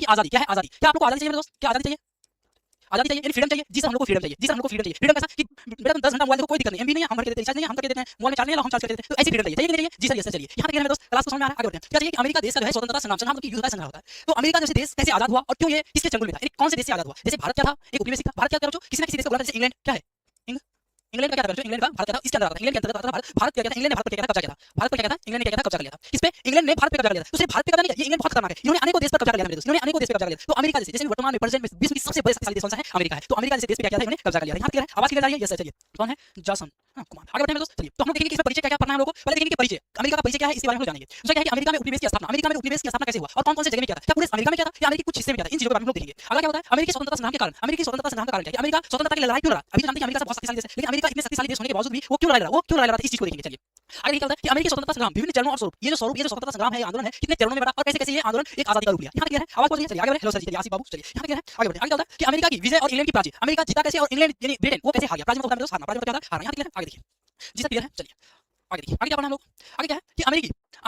आजादी। क्या है आजादी? क्या आप लोग को आजादी चाहिए मेरे दोस्त? क्या आजादी चाहिए? आजादी चाहिए यानी फ्रीडम चाहिए। जी सर हम लोग को फ्रीडम चाहिए। जी सर हम लोग को फ्रीडम चाहिए। फ्रीडम कैसा कि बेटा तुम 10 घंटा मोबाइल देखो कोई दिक्कत नहीं, एमबी नहीं है हम भर के देते हैं, रिचार्ज नहीं है हम करके देते हैं, मोबाइल में चार्ज नहीं है हम चार्ज करके देते हैं। तो ऐसी फ्रीडम चाहिए। चाहिए कि नहीं चाहिए? जी सर यस सर चलिए। यहां तक है मेरे दोस्त, क्लास को समझ में आ रहा है? आगे बढ़ते हैं। क्या चाहिए कि अमेरिका देश का जो है स्वतंत्रता संग्राम, संग्राम मतलब कि युद्ध का संग्राम होता है। तो अमेरिका जैसे देश कैसे आजाद हुआ और क्यों ये किसके चंगुल में था? यानी कौन से देश से आजाद हुआ? जैसे भारत क्या था? एक उपनिवेश था। भारत क्या था बच्चों? किसी ना किसी देश को बोला था, जैसे इंग्लैंड क्या है? इंग्लैंड का क्या था बच्चों? इंग्लैंड का भारत क्या था? इसके अंदर आता था। इंग्लैंड के अंतर्गत आता था भारत। भारत क्या था? इंग्लैंड ने भारत पर क्या कब्जा किया था? भारत पर क्या था? इंग्लैंड ने क्या किया था? कब्जा कर लिया था। किस पे? इंग्लैंड ने भारत पे कब्जा कर लिया था। तो सिर्फ भारत पे कब्जा नहीं किया, ये इंग्लैंड बहुत खतरनाक है। इन्होंने अनेकों देश पर कब्जा कर लिया था मेरे दोस्त। इन्होंने अनेकों देश पे कब्जा कर लिया। तो अमेरिका जैसे जैसे वर्तमान में प्रेजेंट में विश्व की सबसे बड़ी शक्तिशाली देश कौन सा है? अमेरिका है। तो अमेरिका जैसे देश पे क्या किया था? इन्होंने कब्जा कर लिया था। यहाँ क्लियर है? आवाज क्लियर आ रही है? यस सर चलिए। कौन है? जॉनसन कुमार। आगे बढ़ते हैं मेरे दोस्त चलिए। तो हम लोग देखेंगे कि इसमें परिचय क्या क्या पढ़ना है हम लोग को। पहले देखेंगे कि परिचय अमेरिका का परिचय क्या है, इसके बारे में हम लोग जानेंगे। दूसरा क्या है कि अमेरिका में उपनिवेश की स्थापना, अमेरिका में उपनिवेश की स्थापना कैसे हुआ और कौन कौन से जगह में किया था? क्या पूरे अमेरिका में किया था या अमेरिका के कुछ हिस्से में किया था? इन चीजों के बारे में हम लोग देखेंगे। अगला क्या होता है? अमेरिकी स्वतंत्रता संग्राम के कारण, अमेरिकी स्वतंत्रता संग्राम का कारण क्या है? अमेरिका स्वतंत्रता के लिए लड़ाई क्यों लड़ा? अभी तो जानते हैं कि अमेरिका बहुत शक्तिशाली देश है, लेकिन अमेरिका इतने शक्तिशाली देश होने के बावजूद भी वो क्यों लड़ाई लड़ा? वो क्यों लड़ाई लड़ा था? इस चीज को देखेंगे चलिए। आगे क्या होता है कि अमेरिकी स्वतंत्रता संग्राम विभिन्न चरणों और स्वरूप, ये जो स्वरूप, ये जो स्वतंत्रता संग्राम है, आंदोलन है, कितने चरणों में बटा और कैसे कैसे ये आंदोलन एक आजादी का रूप लिया। यहाँ क्लियर है? आवाज बोलिए चलिए। आगे बढ़े। हेलो सर जी चलिए। आसिफ बाबू चलिए। यहाँ क्लियर है? आगे बढ़े। आगे क्या होता है कि अमेरिका की विजय और इंग्लैंड की पराजय, अमेरिका जीता कैसे और इंग्लैंड यानी ब्रिटेन वो कैसे हार गया? पराजय मतलब होता है हारना, पराजय मतलब क्या होता है? हारना। यहाँ क्लियर है? आगे देखिए। जी सर क्लियर है? चलिए आगे देखिए। आगे क्या पढ़ना हम लोग? आगे क्या है कि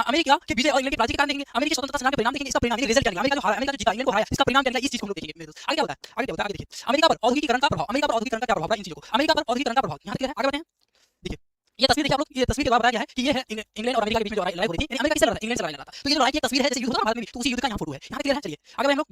अमेरिका के विजय और इंग्लैंड की पराजय के कारण देखेंगे। अमेरिकी स्वतंत्रता संग्राम के परिणाम देखेंगे। इसका परिणाम रिजल्ट क्या निकला? अमेरिका जो हारा, अमेरिका जो जीता, इंग्लैंड को हराया, इसका परिणाम क्या निकला? इस चीज को हम लोग देखेंगे मेरे दोस्त। आगे क्या होता है? आगे क्या होता है? आगे देखिए। अमेरिका पर औद्योगिकीकरण का प्रभाव, अमेरिका पर औद्योगिकीकरण का क्या प्रभाव पड़ा इन चीजों को? अमेरिका पर औद्योगिकीकरण का प्रभाव यहाँ क्लियर है? आगे बढ़ते हैं। देखिए ये तस्वीर देखिए आप लोग, ये तस्वीर के बाद बताया गया है कि ये है इंग्लैंड और अमेरिका के बीच में जो लड़ाई हो रही थी। अमेरिका किससे लड़ रहा था? इंग्लैंड से लड़ रहा था। तो ये जो लड़ाई की तस्वीर है जैसे युद्ध होता है भारत में भी, तो उसी युद्ध का यहाँ फोटो है। यहाँ क्लियर है? चलिए आगे बढ़े हम लोग।